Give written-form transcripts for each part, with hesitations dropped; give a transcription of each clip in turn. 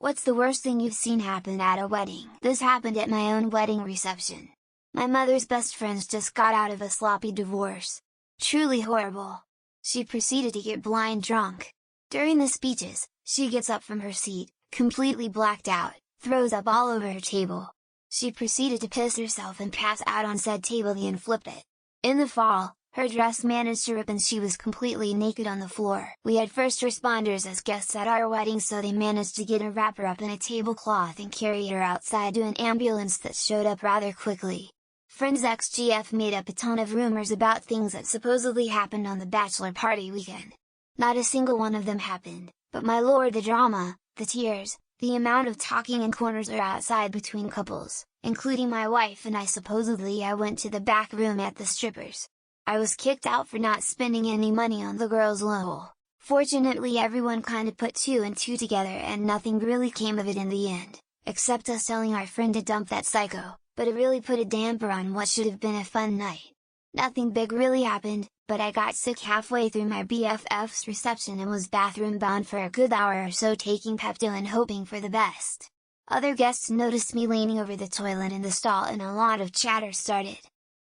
What's the worst thing you've seen happen at a wedding? This happened at my own wedding reception. My mother's best friends just got out of a sloppy divorce. Truly horrible. She proceeded to get blind drunk. During the speeches, she gets up from her seat, completely blacked out, throws up all over her table. She proceeded to piss herself and pass out on said table and flip it. In the fall, her dress managed to rip and she was completely naked on the floor. We had first responders as guests at our wedding, so they managed to get a wrapper up in a tablecloth and carry her outside to an ambulance that showed up rather quickly. Friends XGF made up a ton of rumors about things that supposedly happened on the bachelor party weekend. Not a single one of them happened, but my lord, the drama, the tears, the amount of talking in corners or outside between couples, including my wife and I. Supposedly I went to the back room at the strippers. I was kicked out for not spending any money on the girls' lol. Fortunately everyone kinda put two and two together and nothing really came of it in the end, except us telling our friend to dump that psycho, but it really put a damper on what should have been a fun night. Nothing big really happened, but I got sick halfway through my BFF's reception and was bathroom bound for a good hour or so taking Pepto and hoping for the best. Other guests noticed me leaning over the toilet in the stall and a lot of chatter started.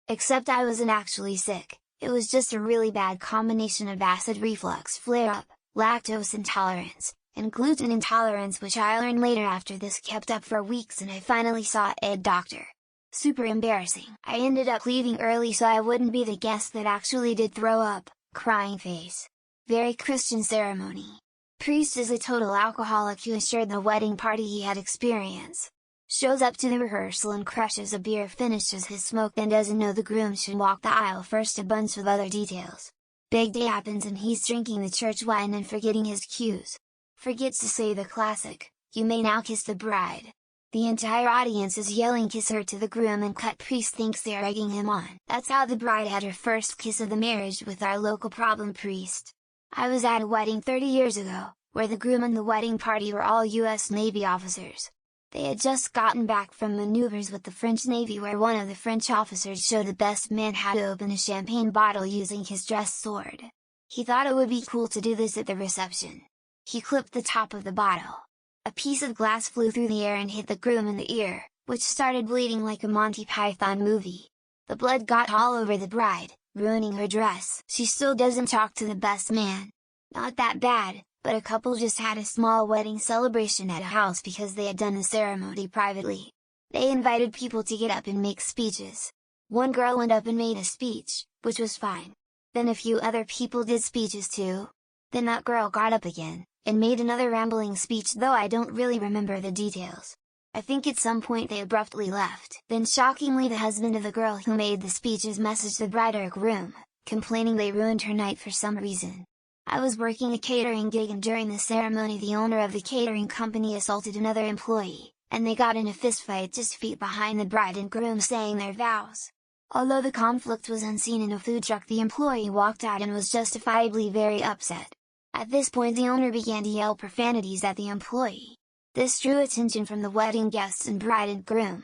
Except I wasn't actually sick, it was just a really bad combination of acid reflux flare-up, lactose intolerance, and gluten intolerance, which I learned later after this kept up for weeks and I finally saw a doctor. Super embarrassing. I ended up leaving early so I wouldn't be the guest that actually did throw up, crying face. Very Christian ceremony. Priest is a total alcoholic who assured the wedding party he had experience. Shows up to the rehearsal and crushes a beer, finishes his smoke and doesn't know the groom should walk the aisle first, a bunch of other details. Big day happens and he's drinking the church wine and forgetting his cues. Forgets to say the classic, "You may now kiss the bride." The entire audience is yelling "kiss her" to the groom and cut. Priest thinks they're egging him on. That's how the bride had her first kiss of the marriage with our local problem priest. I was at a wedding 30 years ago, where the groom and the wedding party were all US Navy officers. They had just gotten back from maneuvers with the French Navy, where one of the French officers showed the best man how to open a champagne bottle using his dress sword. He thought it would be cool to do this at the reception. He clipped the top of the bottle. A piece of glass flew through the air and hit the groom in the ear, which started bleeding like a Monty Python movie. The blood got all over the bride, ruining her dress. She still doesn't talk to the best man. Not that bad, but a couple just had a small wedding celebration at a house because they had done the ceremony privately. They invited people to get up and make speeches. One girl went up and made a speech, which was fine. Then a few other people did speeches too. Then that girl got up again, and made another rambling speech, though I don't really remember the details. I think at some point they abruptly left. Then shockingly the husband of the girl who made the speeches messaged the bride or groom, complaining they ruined her night for some reason. I was working a catering gig and during the ceremony the owner of the catering company assaulted another employee, and they got in a fistfight just feet behind the bride and groom saying their vows. Although the conflict was unseen in a food truck, the employee walked out and was justifiably very upset. At this point the owner began to yell profanities at the employee. This drew attention from the wedding guests and bride and groom.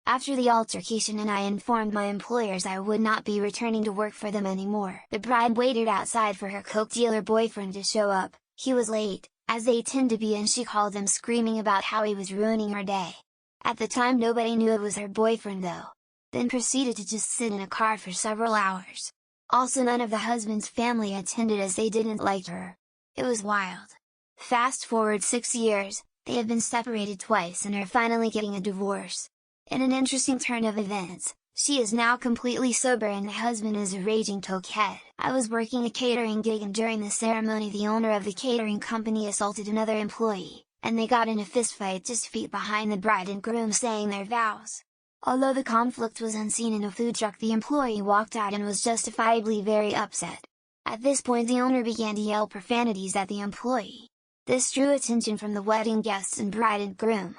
After the altercation, and I informed my employers I would not be returning to work for them anymore. The bride waited outside for her coke dealer boyfriend to show up. He was late, as they tend to be, and she called him screaming about how he was ruining her day. At the time nobody knew it was her boyfriend though. Then proceeded to just sit in a car for several hours. Also none of the husband's family attended as they didn't like her. It was wild. Fast forward 6 years, they have been separated twice and are finally getting a divorce. In an interesting turn of events, she is now completely sober and the husband is a raging cokehead. I was working a catering gig and during the ceremony the owner of the catering company assaulted another employee, and they got in a fistfight just feet behind the bride and groom saying their vows. Although the conflict was unseen in a food truck, the employee walked out and was justifiably very upset. At this point the owner began to yell profanities at the employee. This drew attention from the wedding guests and bride and groom.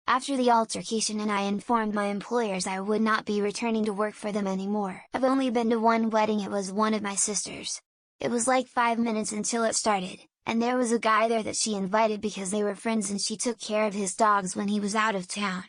After the altercation, and I informed my employers I would not be returning to work for them anymore. I've only been to one wedding, it was one of my sisters. It was like 5 minutes until it started, and there was a guy there that she invited because they were friends and she took care of his dogs when he was out of town.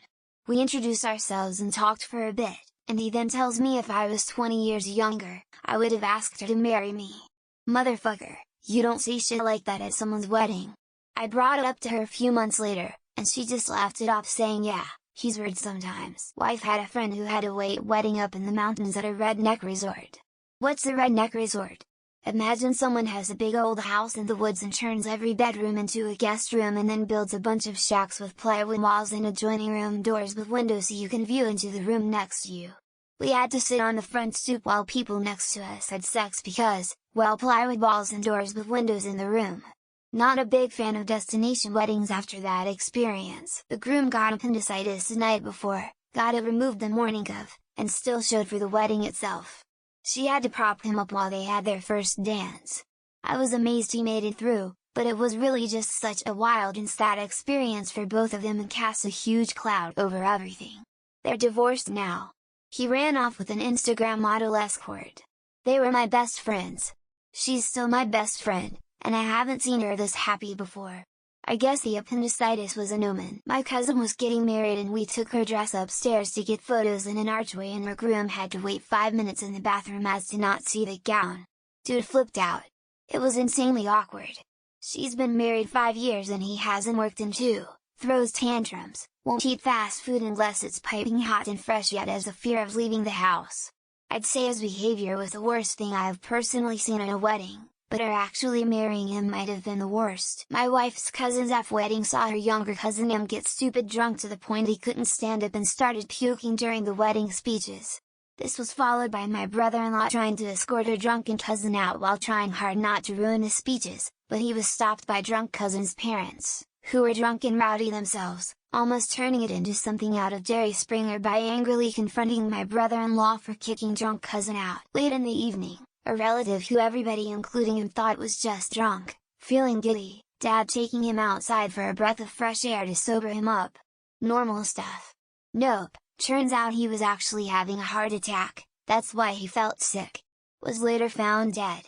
We introduced ourselves and talked for a bit, and he then tells me if I was 20 years younger, I would have asked her to marry me. Motherfucker, you don't say shit like that at someone's wedding. I brought it up to her a few months later, and she just laughed it off saying yeah, he's weird sometimes. Wife had a friend who had a wedding up in the mountains at a redneck resort. What's a redneck resort? Imagine someone has a big old house in the woods and turns every bedroom into a guest room and then builds a bunch of shacks with plywood walls and adjoining room doors with windows so you can view into the room next to you. We had to sit on the front stoop while people next to us had sex because, well, plywood walls and doors with windows in the room. Not a big fan of destination weddings after that experience. The groom got appendicitis the night before, got it removed the morning of, and still showed for the wedding itself. She had to prop him up while they had their first dance. I was amazed he made it through, but it was really just such a wild and sad experience for both of them and cast a huge cloud over everything. They're divorced now. He ran off with an Instagram model escort. They were my best friends. She's still my best friend, and I haven't seen her this happy before. I guess the appendicitis was an omen. My cousin was getting married and we took her dress upstairs to get photos in an archway and her groom had to wait 5 minutes in the bathroom as to not see the gown. Dude flipped out. It was insanely awkward. She's been married 5 years and he hasn't worked in 2, throws tantrums, won't eat fast food unless it's piping hot and fresh yet has a fear of leaving the house. I'd say his behavior was the worst thing I've personally seen at a wedding. But her actually marrying him might have been the worst. My wife's cousin's wedding saw her younger cousin M get stupid drunk to the point he couldn't stand up and started puking during the wedding speeches. This was followed by my brother-in-law trying to escort her drunken cousin out while trying hard not to ruin the speeches, but he was stopped by drunk cousin's parents, who were drunk and rowdy themselves, almost turning it into something out of Jerry Springer by angrily confronting my brother-in-law for kicking drunk cousin out. Late in the evening, a relative who everybody including him thought was just drunk, feeling giddy, Dad taking him outside for a breath of fresh air to sober him up. Normal stuff. Nope, turns out he was actually having a heart attack, that's why he felt sick. Was later found dead.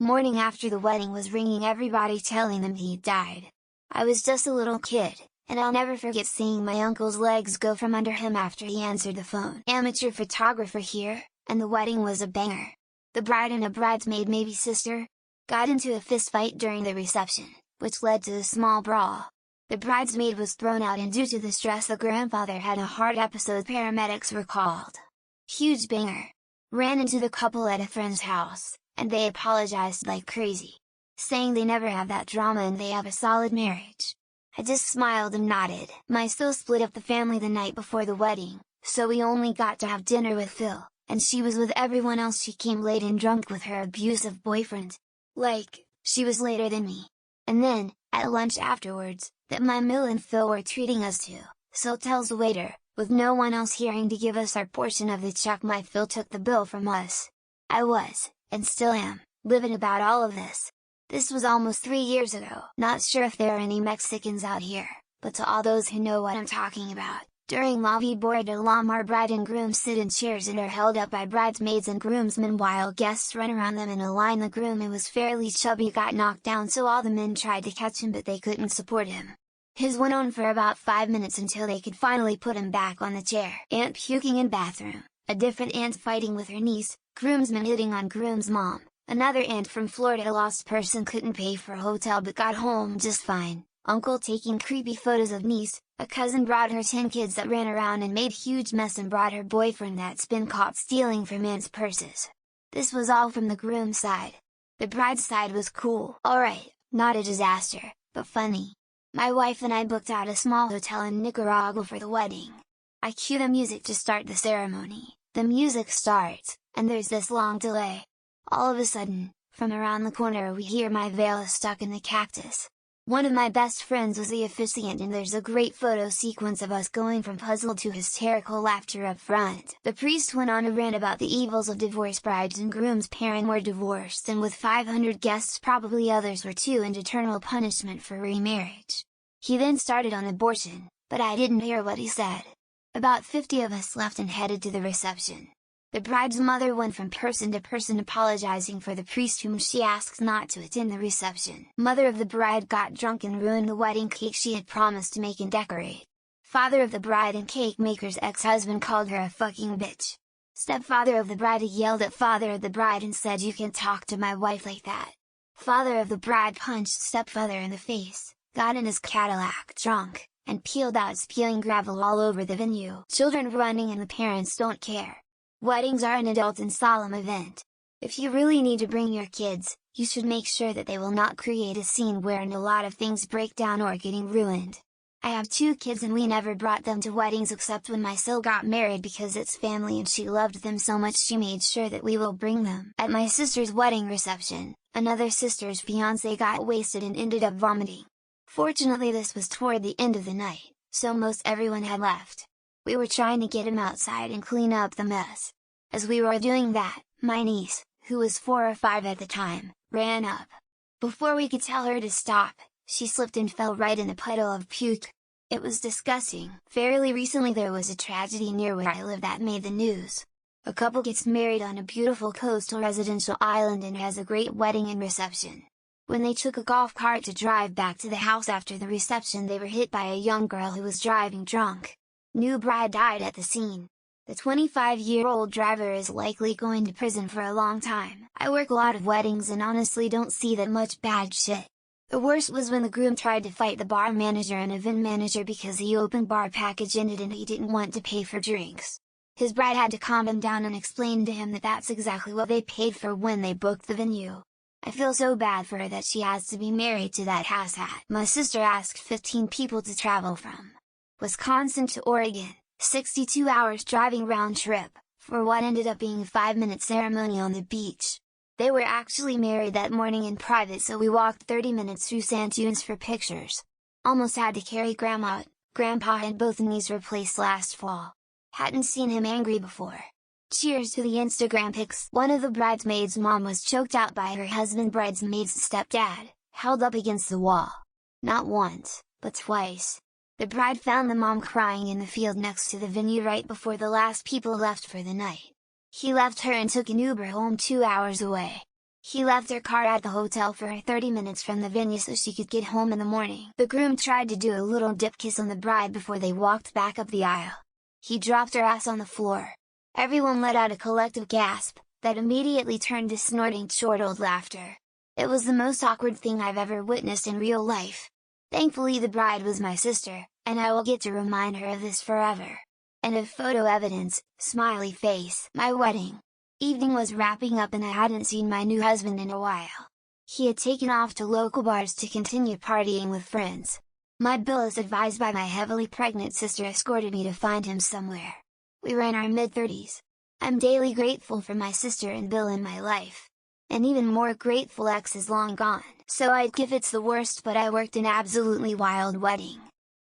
Morning after the wedding was ringing everybody telling them he'd died. I was just a little kid, and I'll never forget seeing my uncle's legs go from under him after he answered the phone. Amateur photographer here, and the wedding was a banger. The bride and a bridesmaid maybe sister, got into a fist fight during the reception, which led to a small brawl. The bridesmaid was thrown out and due to the stress the grandfather had a heart episode paramedics were called. Huge banger. Ran into the couple at a friend's house, and they apologized like crazy, saying they never have that drama and they have a solid marriage. I just smiled and nodded. My Phil split up the family the night before the wedding, so we only got to have dinner with Phil. And she was with everyone else. She came late and drunk with her abusive boyfriend. Like, she was later than me. And then, at lunch afterwards, that my Mill and Phil were treating us to, so tells the waiter, with no one else hearing to give us our portion of the check. My Phil took the bill from us. I was, and still am, livid about all of this. This was almost 3 years ago. Not sure if there are any Mexicans out here, but to all those who know what I'm talking about. During La Vida de la Mar, bride and groom sit in chairs and are held up by bridesmaids and groomsmen while guests run around them in a line. The groom, who was fairly chubby, got knocked down, so all the men tried to catch him but they couldn't support him. His went on for about 5 minutes until they could finally put him back on the chair. Aunt puking in bathroom, a different aunt fighting with her niece, groomsmen hitting on groom's mom, another aunt from Florida, lost person, couldn't pay for a hotel but got home just fine, uncle taking creepy photos of niece. A cousin brought her 10 kids that ran around and made huge mess and brought her boyfriend that's been caught stealing from men's purses. This was all from the groom's side. The bride's side was cool. Alright, not a disaster, but funny. My wife and I booked out a small hotel in Nicaragua for the wedding. I cue the music to start the ceremony. The music starts, and there's this long delay. All of a sudden, from around the corner we hear my veil is stuck in the cactus. One of my best friends was the officiant and there's a great photo sequence of us going from puzzled to hysterical laughter up front. The priest went on a rant about the evils of divorce. Brides and groom's parents were divorced and with 500 guests probably others were too, and eternal punishment for remarriage. He then started on abortion, but I didn't hear what he said. About 50 of us left and headed to the reception. The bride's mother went from person to person apologizing for the priest whom she asked not to attend the reception. Mother of the bride got drunk and ruined the wedding cake she had promised to make and decorate. Father of the bride and cake maker's ex-husband called her a fucking bitch. Stepfather of the bride yelled at father of the bride and said, "You can't talk to my wife like that." Father of the bride punched stepfather in the face, got in his Cadillac drunk, and peeled out spewing gravel all over the venue. Children running and the parents don't care. Weddings are an adult and solemn event. If you really need to bring your kids, you should make sure that they will not create a scene wherein a lot of things break down or getting ruined. I have 2 kids and we never brought them to weddings except when my sil got married because it's family and she loved them so much she made sure that we will bring them. At my sister's wedding reception, another sister's fiancé got wasted and ended up vomiting. Fortunately this was toward the end of the night, so most everyone had left. We were trying to get him outside and clean up the mess. As we were doing that, my niece, who was 4 or 5 at the time, ran up. Before we could tell her to stop, she slipped and fell right in a puddle of puke. It was disgusting. Fairly recently there was a tragedy near where I live that made the news. A couple gets married on a beautiful coastal residential island and has a great wedding and reception. When they took a golf cart to drive back to the house after the reception they were hit by a young girl who was driving drunk. New bride died at the scene. The 25-year-old driver is likely going to prison for a long time. I work a lot of weddings and honestly don't see that much bad shit. The worst was when the groom tried to fight the bar manager and event manager because the open bar package ended and he didn't want to pay for drinks. His bride had to calm him down and explain to him that that's exactly what they paid for when they booked the venue. I feel so bad for her that she has to be married to that asshat. My sister asked 15 people to travel from Wisconsin to Oregon, 62 hours driving round trip, for what ended up being a 5-minute ceremony on the beach. They were actually married that morning in private so we walked 30 minutes through sand dunes for pictures. Almost had to carry Grandma. Grandpa had both knees replaced last fall. Hadn't seen him angry before. Cheers to the Instagram pics. One of the bridesmaids' mom was choked out by her husband bridesmaid's stepdad, held up against the wall. Not once, but twice. The bride found the mom crying in the field next to the venue right before the last people left for the night. He left her and took an Uber home 2 hours away. He left her car at the hotel for her 30 minutes from the venue so she could get home in the morning. The groom tried to do a little dip kiss on the bride before they walked back up the aisle. He dropped her ass on the floor. Everyone let out a collective gasp, that immediately turned to snorting chortled laughter. It was the most awkward thing I've ever witnessed in real life. Thankfully the bride was my sister, and I will get to remind her of this forever. End of photo evidence, smiley face. My wedding evening was wrapping up and I hadn't seen my new husband in a while. He had taken off to local bars to continue partying with friends. My bill as advised by my heavily pregnant sister escorted me to find him somewhere. We were in our mid-30s. I'm daily grateful for my sister and Bill in my life. And even more grateful X is long gone. So I'd give it's the worst but I worked an absolutely wild wedding.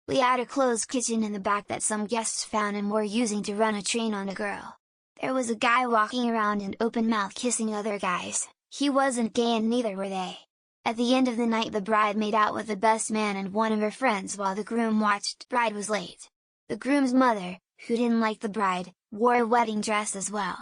We had a closed kitchen in the back that some guests found and were using to run a train on a girl. There was a guy walking around and open mouth kissing other guys. He wasn't gay and neither were they. At the end of the night the bride made out with the best man and one of her friends while the groom watched. Bride was late. The groom's mother, who didn't like the bride, wore a wedding dress as well.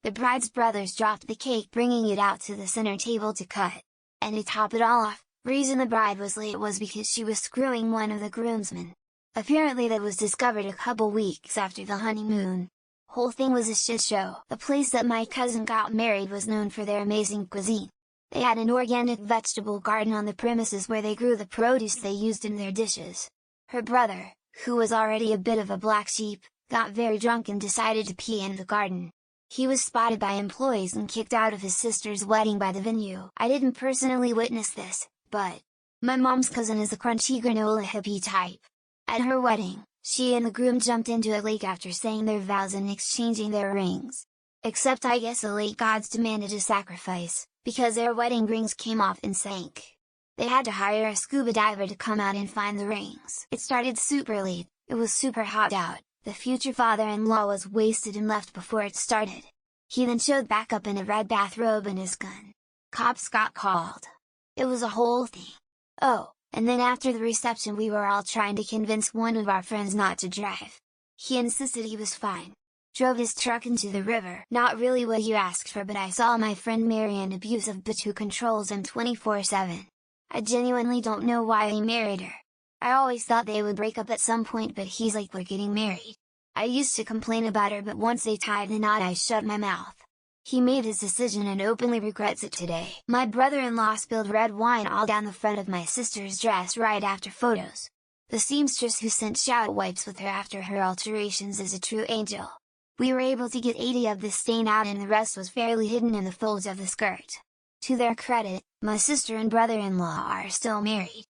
The bride's brothers dropped the cake bringing it out to the center table to cut. And to top it all off, reason the bride was late was because she was screwing one of the groomsmen. Apparently that was discovered a couple weeks after the honeymoon. Whole thing was a shit show. The place that my cousin got married was known for their amazing cuisine. They had an organic vegetable garden on the premises where they grew the produce they used in their dishes. Her brother, who was already a bit of a black sheep, got very drunk and decided to pee in the garden. He was spotted by employees and kicked out of his sister's wedding by the venue. I didn't personally witness this, but my mom's cousin is a crunchy granola hippie type. At her wedding, she and the groom jumped into a lake after saying their vows and exchanging their rings. Except I guess the lake gods demanded a sacrifice, because their wedding rings came off and sank. They had to hire a scuba diver to come out and find the rings. It started super late, it was super hot out. The future father-in-law was wasted and left before it started. He then showed back up in a red bathrobe and his gun. Cops got called. It was a whole thing. Oh, and then after the reception we were all trying to convince one of our friends not to drive. He insisted he was fine. Drove his truck into the river. Not really what you asked for but I saw my friend marry an abusive bitch who controls him 24/7. I genuinely don't know why he married her. I always thought they would break up at some point but he's like we're getting married. I used to complain about her but once they tied the knot I shut my mouth. He made his decision and openly regrets it today. My brother-in-law spilled red wine all down the front of my sister's dress right after photos. The seamstress who sent shower wipes with her after her alterations is a true angel. We were able to get 80 of the stain out and the rest was fairly hidden in the folds of the skirt. To their credit, my sister and brother-in-law are still married.